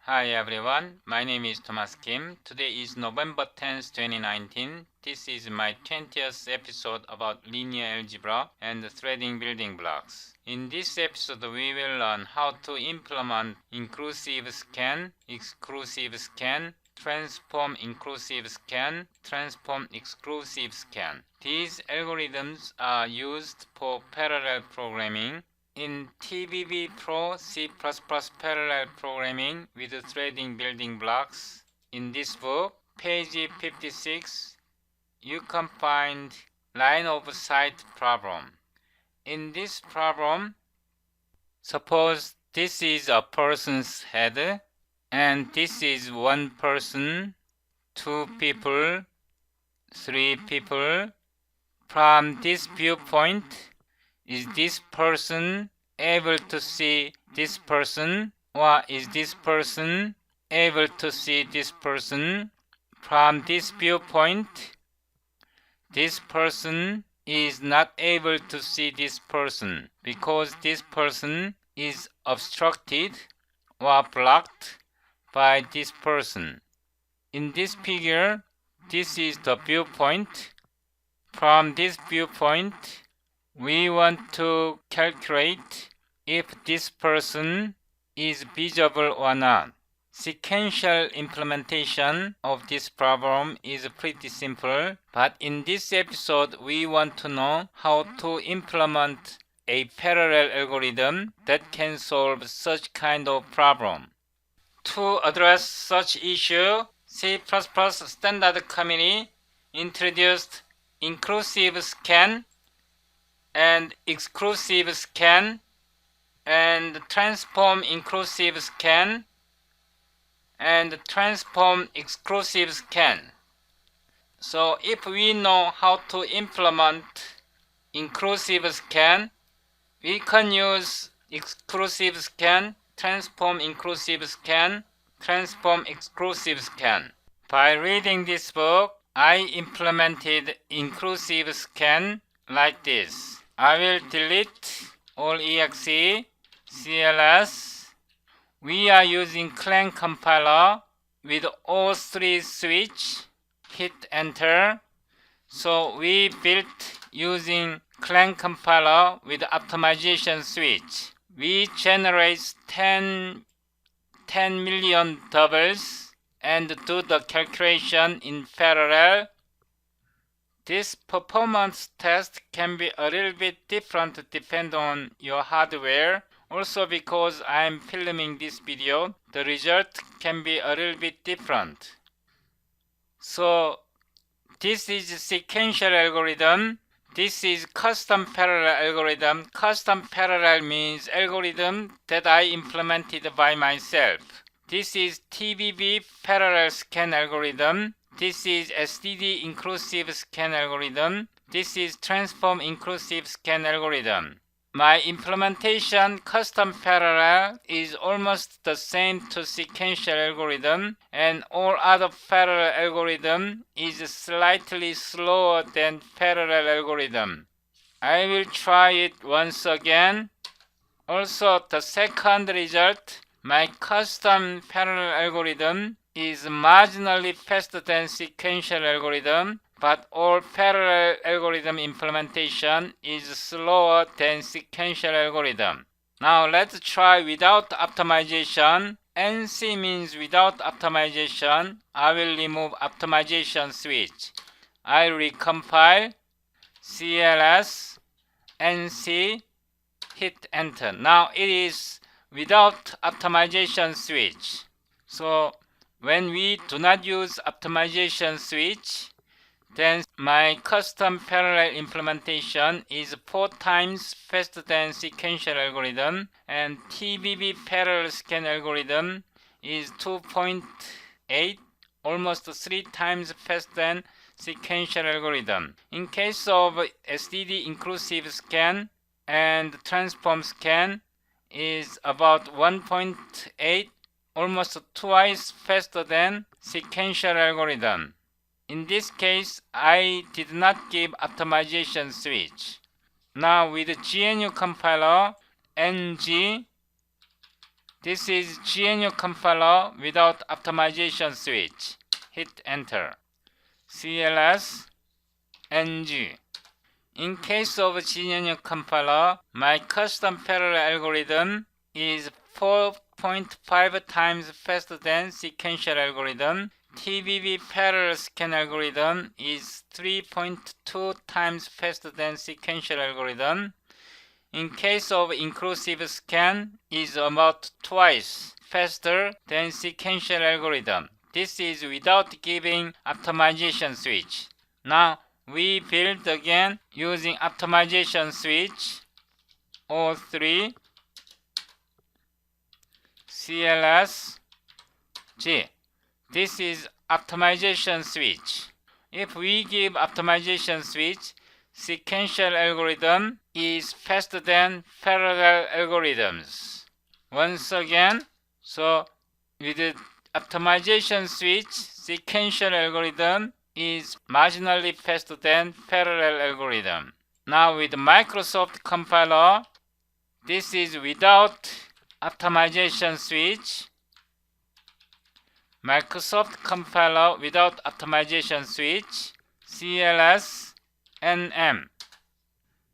Hi everyone, my name is Thomas Kim. Today is November 10th, 2019. This is my 20th episode about linear algebra and threading building blocks. In this episode, we will learn how to implement inclusive scan, exclusive scan, transform inclusive scan, transform exclusive scan. These algorithms are used for parallel programming. In TBB Pro C++ parallel programming with threading building blocks, in this book, page 56, you can find line of sight problem. In this problem, suppose this is a person's head and this is one person, two people, three people. From this viewpoint, is this person able to see this person, or is this person able to see this person? From this viewpoint, this person is not able to see this person because this person is obstructed or blocked by this person. In this figure, this is the viewpoint. From this viewpoint, we want to calculate if this person is visible or not. Sequential implementation of this problem is pretty simple, but in this episode we want to know how to implement a parallel algorithm that can solve such kind of problem. To address such issue, C++ Standard Committee introduced inclusive scan and exclusive scan and transform inclusive scan and transform exclusive scan. So if we know how to implement inclusive scan, we can use exclusive scan, transform inclusive scan, transform exclusive scan. By reading this book, I implemented inclusive scan like this. I will delete all exe, cls. We are using Clang compiler with O3 switch. Hit enter. So we built using Clang compiler with optimization switch. We generate 10 million doubles and do the calculation in parallel. This performance test can be a little bit different depending on your hardware. Also because I am filming this video, the result can be a little bit different. So this is sequential algorithm. This is custom parallel algorithm. Custom parallel means algorithm that I implemented by myself. This is TBB parallel scan algorithm. This is STD inclusive scan algorithm. This is transform inclusive scan algorithm. My implementation custom parallel is almost the same to sequential algorithm, and all other parallel algorithm is slightly slower than parallel algorithm. I will try it once again. Also, the second result, my custom parallel algorithm is marginally faster than sequential algorithm, but all parallel algorithm implementation is slower than sequential algorithm. Now let's try without optimization. NC means without optimization. I will remove optimization switch. I recompile, CLS, NC, hit enter. Now it is without optimization switch. So when we do not use optimization switch, then my custom parallel implementation is 4 times faster than sequential algorithm, and TBB parallel scan algorithm is 2.8, almost 3 times faster than sequential algorithm. In case of STD inclusive scan and transform scan is about 1.8, almost twice faster than sequential algorithm. In this case, I did not give optimization switch. Now with GNU compiler, ng This is GNU compiler without optimization switch. Hit enter. CLS NG. In case of GNU compiler, my custom parallel algorithm is 4.5 times faster than sequential algorithm. TBB parallel scan algorithm is 3.2 times faster than sequential algorithm. In case of inclusive scan, is about twice faster than sequential algorithm. This is without giving optimization switch. Now we build again using optimization switch O3 CLS G. This is optimization switch. If we give optimization switch, sequential algorithm is faster than parallel algorithms. Once again, so with the optimization switch, sequential algorithm is marginally faster than parallel algorithm. Now with Microsoft compiler, this is without optimization switch. Microsoft compiler without optimization switch, CLS NM.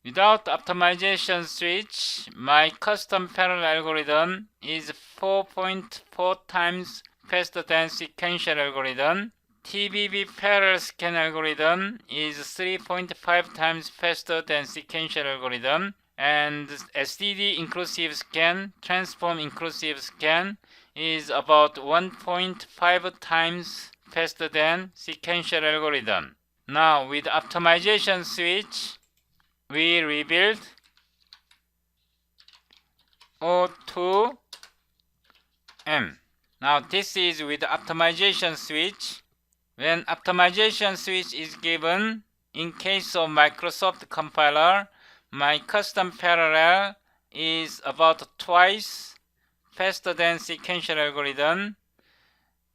Without optimization switch, my custom parallel algorithm is 4.4 times faster than sequential algorithm. TBB parallel scan algorithm is 3.5 times faster than sequential algorithm. And STD inclusive scan, transform inclusive scan is about 1.5 times faster than sequential algorithm. Now with optimization switch, we rebuild O2M. Now this is with optimization switch. When optimization switch is given, in case of Microsoft compiler, my custom parallel is about twice faster than sequential algorithm,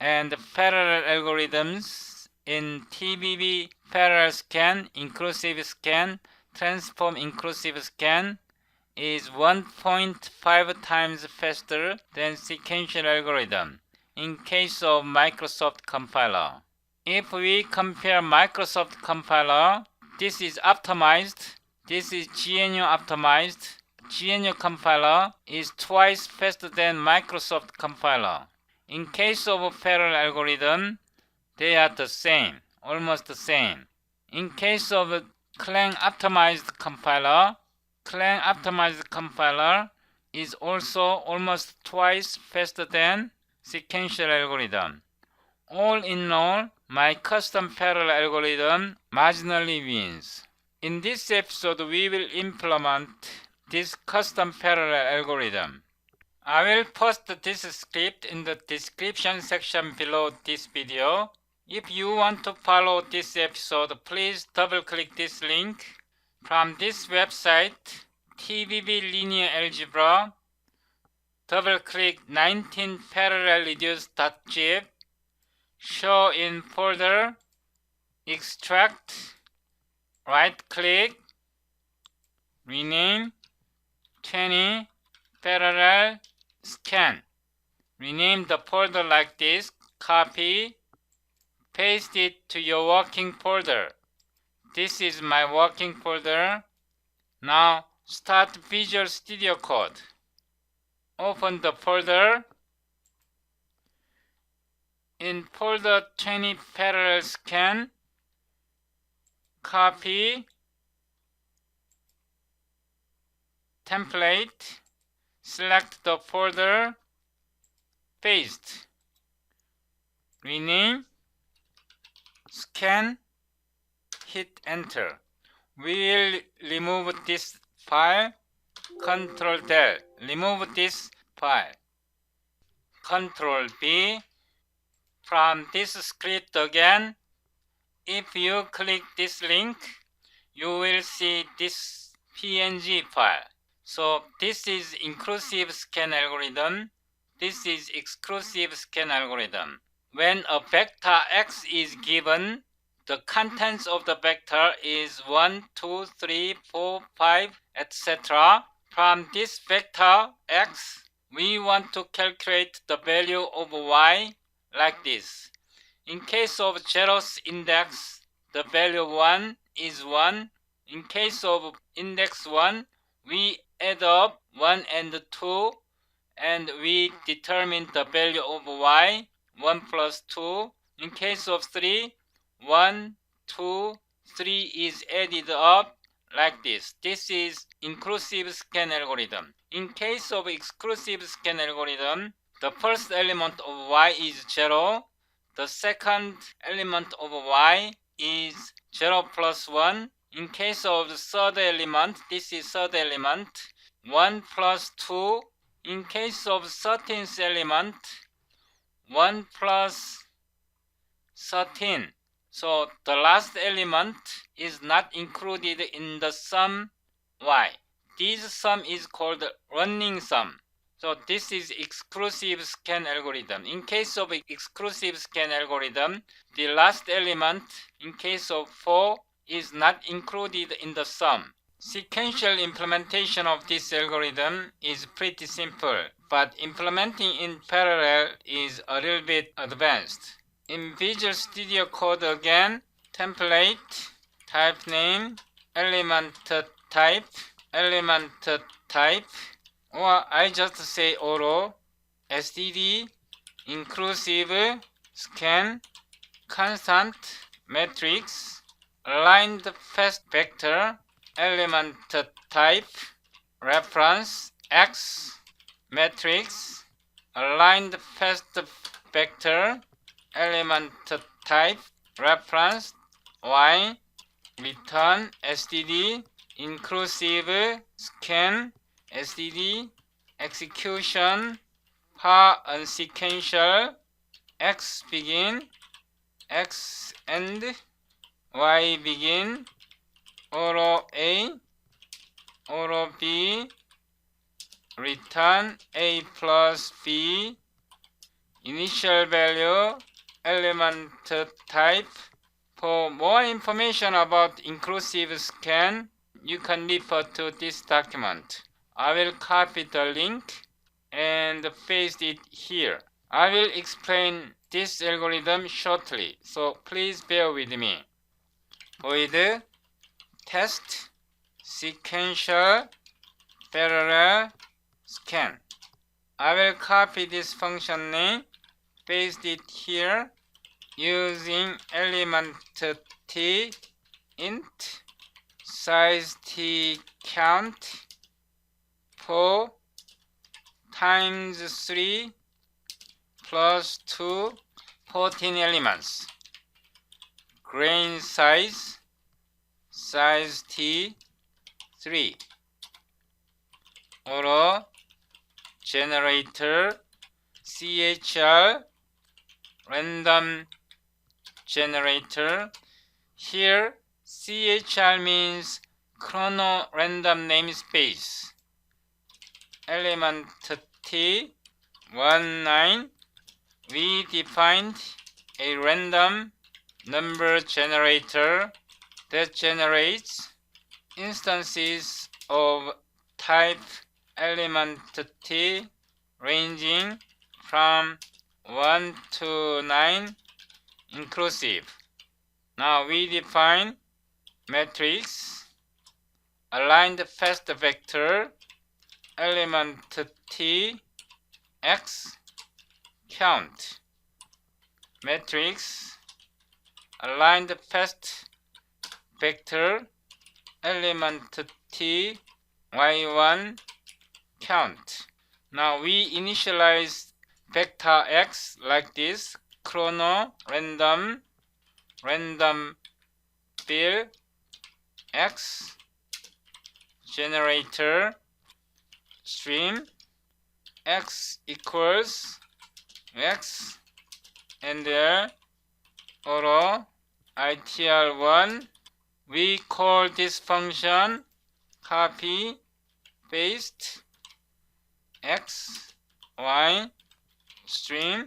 and parallel algorithms in TBB parallel scan, inclusive scan, transform inclusive scan is 1.5 times faster than sequential algorithm in case of Microsoft compiler. If we compare Microsoft compiler, this is optimized, this is GNU optimized. GNU compiler is twice faster than Microsoft compiler. In case of parallel algorithm, they are the same, almost the same. In case of Clang optimized compiler is also almost twice faster than sequential algorithm. All in all, my custom parallel algorithm marginally wins. In this episode, we will implement this custom parallel algorithm. I will post this script in the description section below this video. If you want to follow this episode, please double-click this link. From this website, TBB linear algebra, double-click 19 parallel reduce.zip, show in folder, extract, right-click, rename 20 parallel scan. Rename the folder like this, copy, paste it to your working folder. This is my working folder. Now start Visual Studio Code. Open the folder. In folder 20 parallel scan, copy, template, select the folder, paste, rename, scan, hit enter. We will remove this file, Ctrl Del, remove this file, Ctrl B. From this script again, if you click this link, you will see this PNG file. So this is inclusive scan algorithm. This is exclusive scan algorithm. When a vector x is given, the contents of the vector is 1, 2, 3, 4, 5, etc. From this vector x, we want to calculate the value of y like this. In case of zeroth index, the value of 1 is 1. In case of index 1, we add up 1 and 2 and we determine the value of y, 1 plus 2. In case of 3, 1, 2, 3 is added up like this. This is inclusive scan algorithm. In case of exclusive scan algorithm, the first element of y is 0. The second element of y is 0 plus 1. In case of the third element, this is third element, 1 plus 2. In case of 13th element, 1 plus 13. So the last element is not included in the sum y. This sum is called running sum. So this is exclusive scan algorithm. In case of exclusive scan algorithm, the last element in case of 4 is not included in the sum. Sequential implementation of this algorithm is pretty simple, but implementing in parallel is a little bit advanced. In Visual Studio Code again, template, type name, element type, or I just say auto, std, inclusive, scan, constant, matrix, aligned fast vector, element type, reference, x, matrix, aligned fast vector, element type, reference, y, return, std, inclusive, scan, std, execution, par unsequential, x begin, x end, y begin, auto A, auto B, return A plus B, initial value, element type. For more information about inclusive scan, you can refer to this document. I will copy the link and paste it here. I will explain this algorithm shortly, so please bear with me. Void test sequential parallel scan. I will copy this function name, paste it here using element t int size t count 4 times 3 plus 2, 14 elements. Grain size t 3. Auto generator CHR random generator. Here CHR means chrono random namespace. Element t 19. We defined a random number generator that generates instances of type element t ranging from 1 to 9 inclusive. Now we define matrix aligned fast vector element t x count. Matrix aligned fast vector element t y1 count. Now we initialize vector x like this: chrono random bill x generator stream x equals x and auto itl1. We call this function copy paste x y stream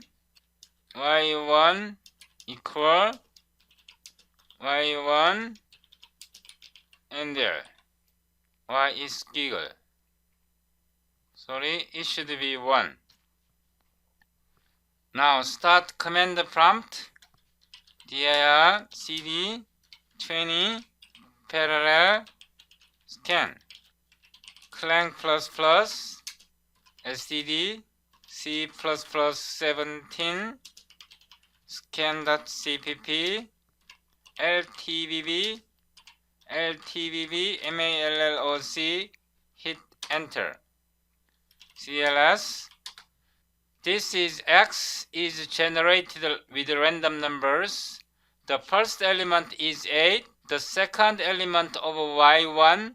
y1 equal y1 and y is giggle. Sorry, it should be 1. Now start command prompt. dir cd 20 parallel scan clang std c++17 scan.cpp ltbb malloc hit enter cls. This is x is generated with random numbers. The first element is 8. The second element of y1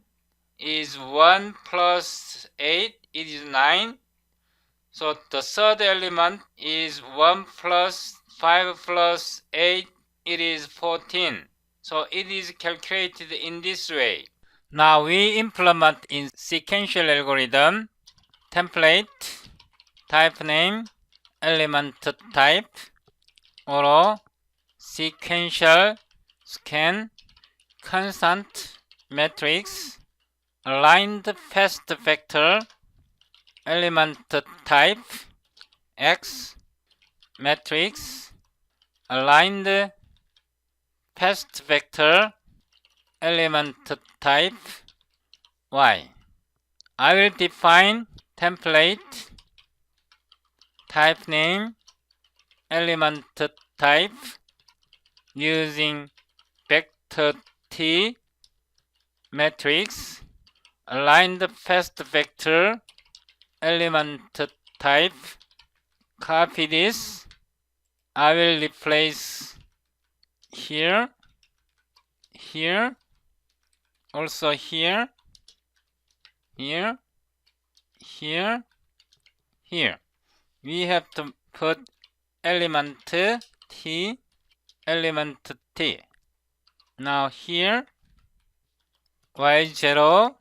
is 1 plus 8, it is 9. So the third element is 1 plus 5 plus 8, it is 14. So it is calculated in this way. Now we implement in sequential algorithm. Template, type name, element type, or sequential scan, constant matrix, aligned fast vector, element type, X, matrix, aligned fast vector, element type, Y. I will define template, type name, element type using vector T, matrix, aligned fast vector, element type. Copy this. I will replace here, here, also here, here, here, here. We have to put element T, element T. Now here, y0,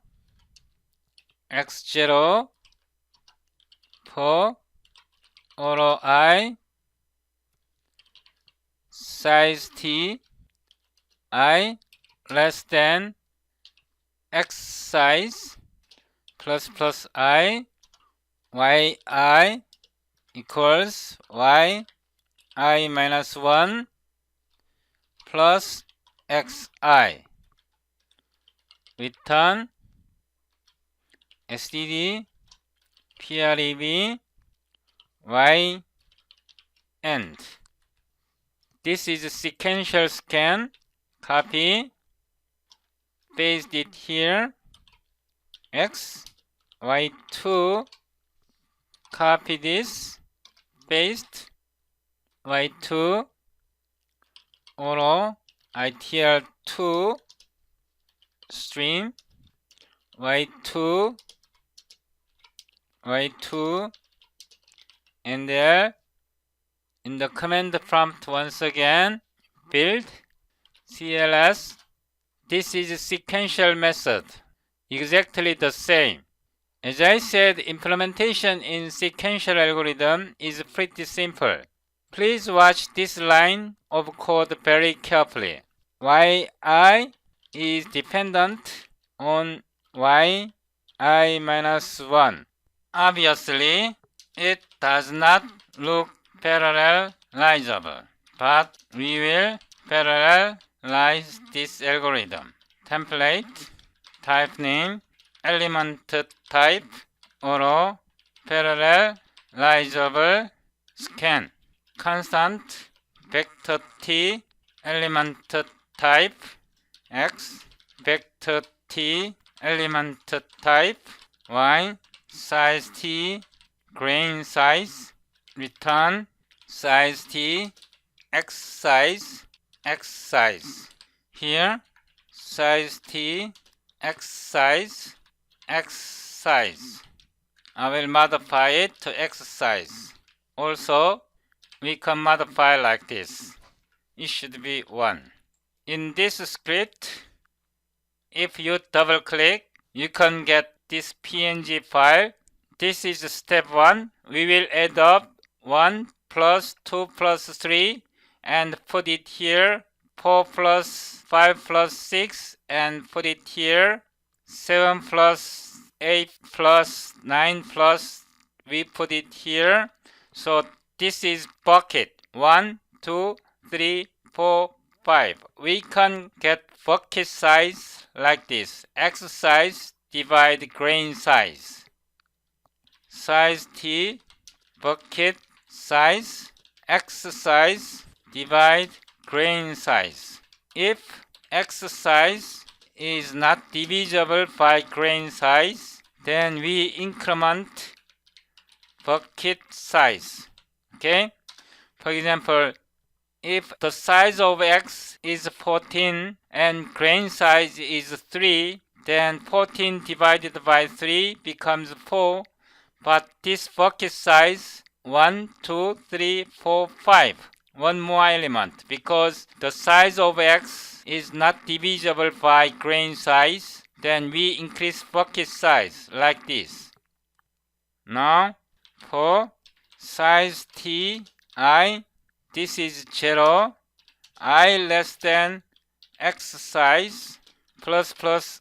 x0 for or I, size T, I less than x size plus I, yi equals yi minus 1 plus xi. Return std preb y end. This is a sequential scan. Copy, paste it here. X, y2, copy this, paste, y2, or itl2, stream, y2, and there in the command prompt once again, build, cls. This is a sequential method, exactly the same. As I said, implementation in sequential algorithm is pretty simple. Please watch this line of code very carefully. yi is dependent on yi minus 1. Obviously, it does not look parallelizable, but we will parallelize this algorithm. Template, type name, element type, or parallelizable scan. Constant, vector T, element type, X, vector T, element type, Y, size T, grain size, return, size T, X size, Here, size T, X size, I will modify it to X size. Also, we can modify like this. It should be 1. In this script, if you double click, you can get this PNG file. This is step 1. We will add up 1 plus 2 plus 3 and put it here. 4 plus 5 plus 6 and put it here. 7 plus 8 plus 9 plus, we put it here. So this is bucket 1, 2, 3, 4, 5. We can get bucket size like this. X size divide grain size. Size T, bucket size, X size divide grain size. If X size is not divisible by grain size, then we increment bucket size. Okay? For example, if the size of X is 14 and grain size is 3, then 14 divided by 3 becomes 4. But this bucket size 1, 2, 3, 4, 5. One more element, because the size of X is not divisible by grain size, then we increase bucket size like this. Now for size T, I, this is 0, I less than X size plus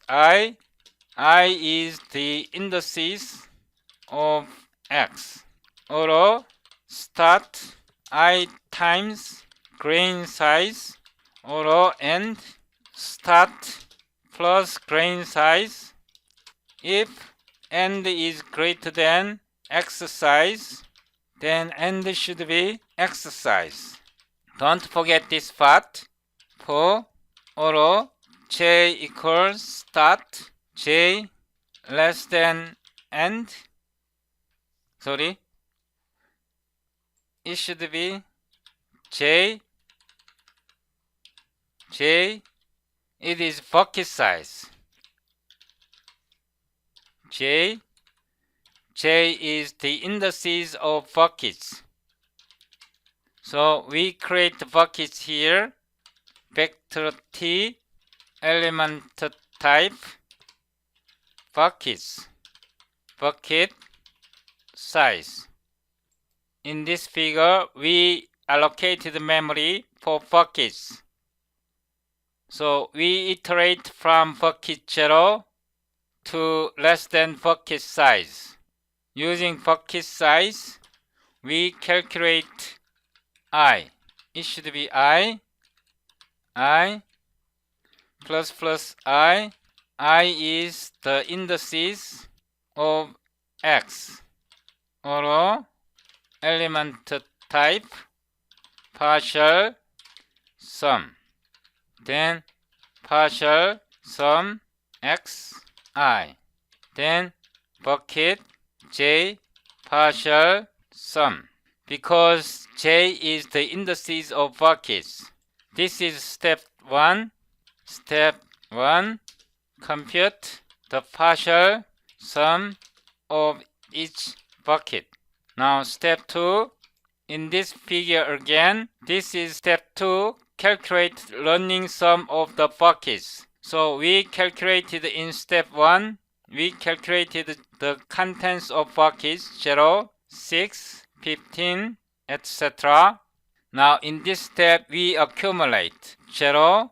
I is the indices of X. Or start I times grain size, or end start plus grain size. If end is greater than X size, then end should be X size. Don't forget this part. For or J equals start, J less than end. It should be J, it is bucket size. J is the indices of buckets. So we create buckets here. Vector T, element type, buckets, bucket size. In this figure, we allocated memory for buckets. So we iterate from bucket 0 to less than bucket size. Using bucket size, we calculate I. It should be I plus I. I is the indices of X, or element type partial sum. Then partial sum xi. Then bucket j partial sum. Because j is the indices of buckets. This is step 1. Step 1. Compute the partial sum of each bucket. Now step 2. In this figure again, this is step 2. Calculate running sum of the buckets. So we calculated in step 1. We calculated the contents of buckets 0, 6, 15, etc. Now in this step we accumulate 0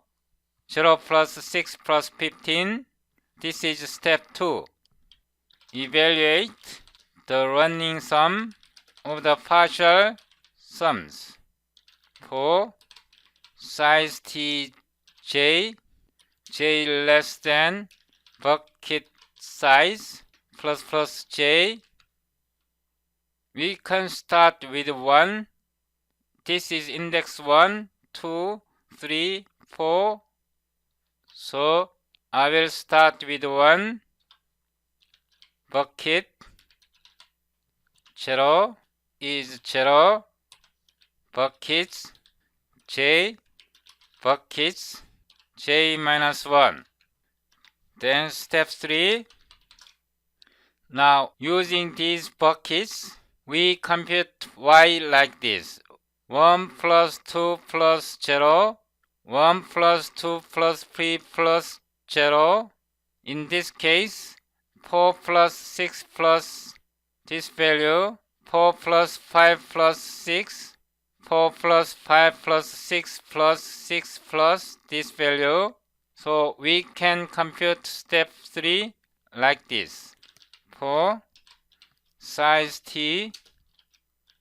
plus 6 plus 15. This is step 2. Evaluate the running sum of the partial sums for size T j, j less than bucket size plus j. We can start with 1. This is index 1, 2, 3, 4. So I will start with 1. Bucket 0 is 0. Buckets j, buckets j minus 1. Then step 3. Now using these buckets, we compute y like this. 1 plus 2 plus 0. 1 plus 2 plus 3 plus 0. In this case, 4 plus 6 plus this value. 4 plus 5 plus 6. 4 plus 5 plus 6 plus 6 plus this value. So we can compute step 3 like this. for size T,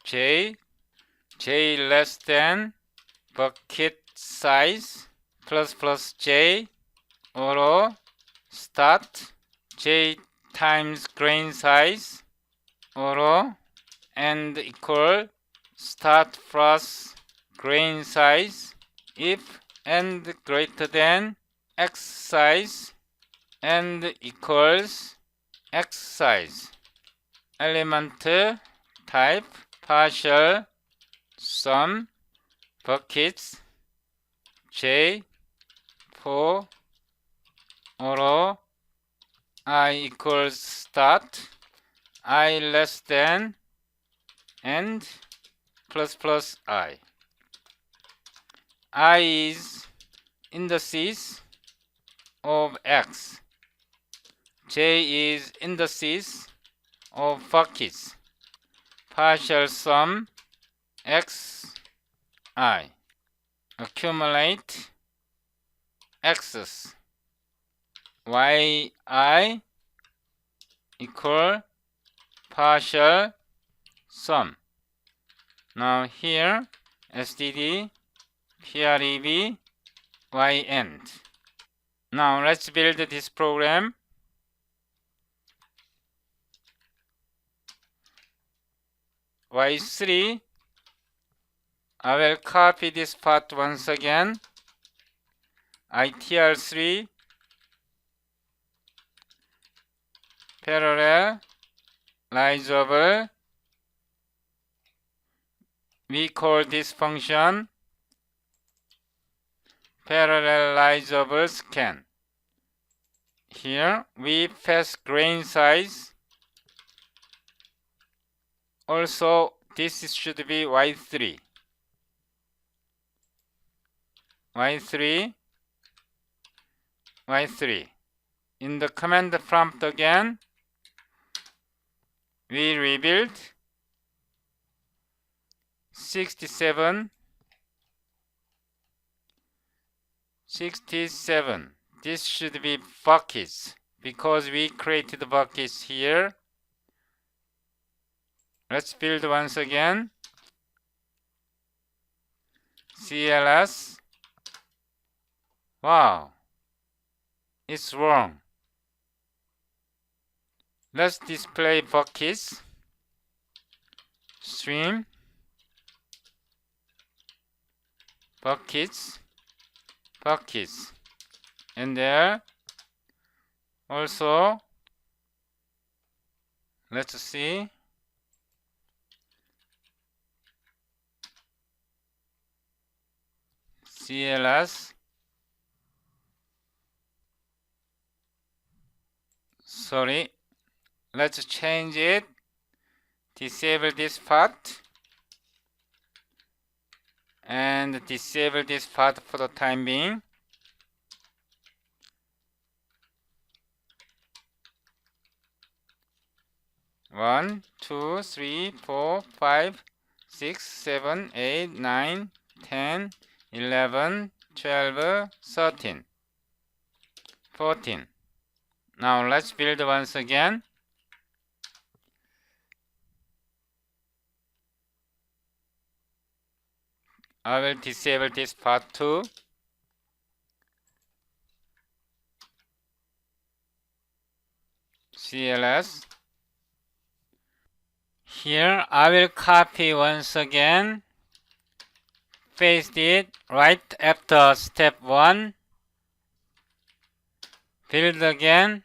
J less than bucket size plus J or start J times grain size or and equal start plus grain size if and greater than X size and equals X size. Element type partial sum buckets J for or I equals start I less than and plus I. I is indices of X. J is indices of buckets. Partial sum X I. Accumulate X's. Y I equal partial sum. Now here STD, PREB, Y end. Now let's build this program. Y3, I will copy this part once again. ITR3 parallelizable. We call this function parallelizable scan. Here we pass grain size. Also this should be Y3. Y3. In the command prompt again, we rebuild 67. This should be buckets because we created buckets here. Let's build once again. CLS. Wow, it's wrong. Let's display buckets. Stream buckets, and there also let's see CLS. Sorry, let's change it. Disable this part and disable this part for the time being. One, 2, 3, 4, 5, 6, 7, 8, 9, 10, 11, 12, 13, 14. Now let's build once again. I will disable this part too. CLS. Here I will copy once again, paste it right after step 1, build again,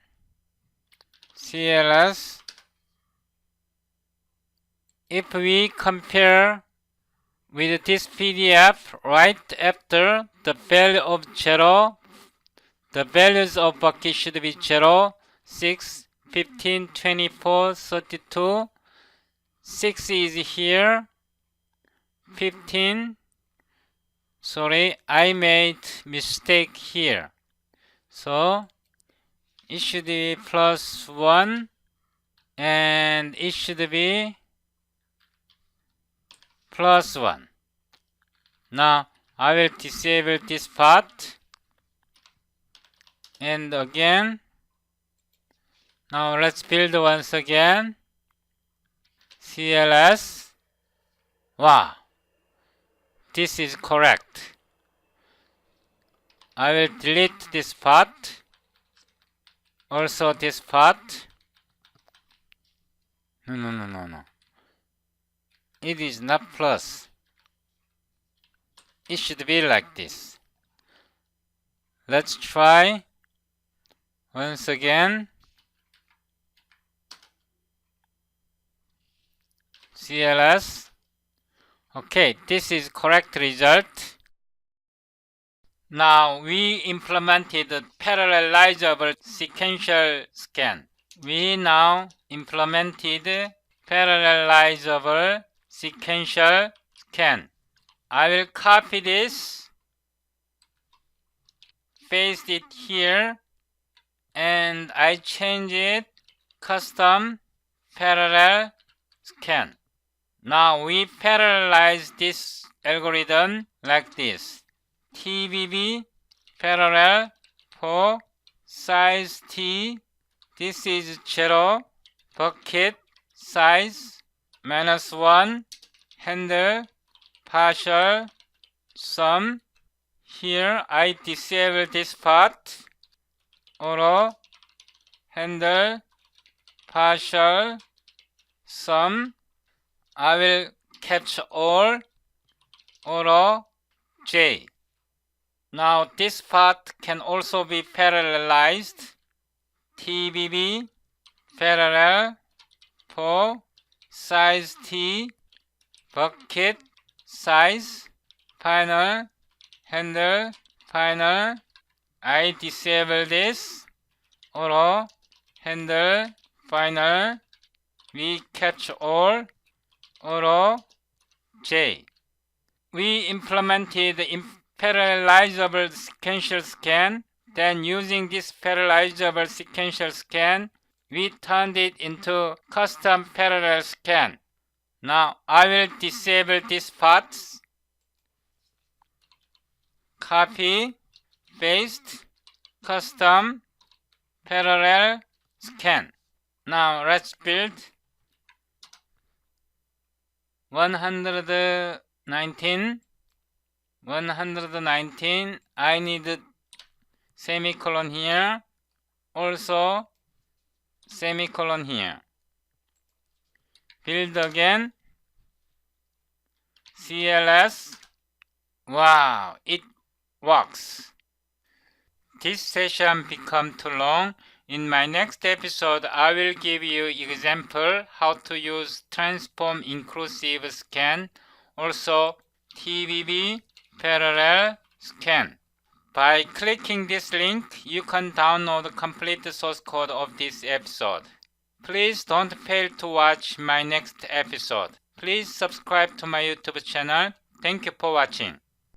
CLS. If we compare with this PDF right after the value of 0, the values of bucket should be 0, 6, 15, 24, 32. 6 is here, 15. Sorry, I made mistake here. So it should be plus 1 and it should be plus 1. Now I will disable this part and again Now let's build once again. CLS. Wow, this is correct. I will delete this part. Also this part. No. It is not plus. It should be like this. Let's try once again. CLS. Okay, this is correct result. Now we implemented parallelizable sequential scan. We now implemented parallelizable sequential scan. I will copy this, paste it here, and I change it custom parallel scan. Now we parallelize this algorithm like this. TBB parallel for size T. This is 0. Bucket size -1. Handle partial sum. Here I disable this part. Or handle partial sum. I will catch all or J. Now this part can also be parallelized. TBB parallel for size T, bucket size, final, handle, final. I disable this. Or handle, final. We catch all or J. We implemented the parallelizable sequential scan. Then using this parallelizable sequential scan, we turned it into custom parallel scan. Now I will disable these parts. Copy, paste, custom parallel scan. Now let's build 119. I need semicolon here. Also semicolon here. Build again. CLS. Wow, it works. This session become too long. In my next episode, I will give you example how to use transform inclusive scan, also TBB parallel scan. By clicking this link, you can download the complete source code of this episode. Please don't fail to watch my next episode. Please subscribe to my YouTube channel. Thank you for watching.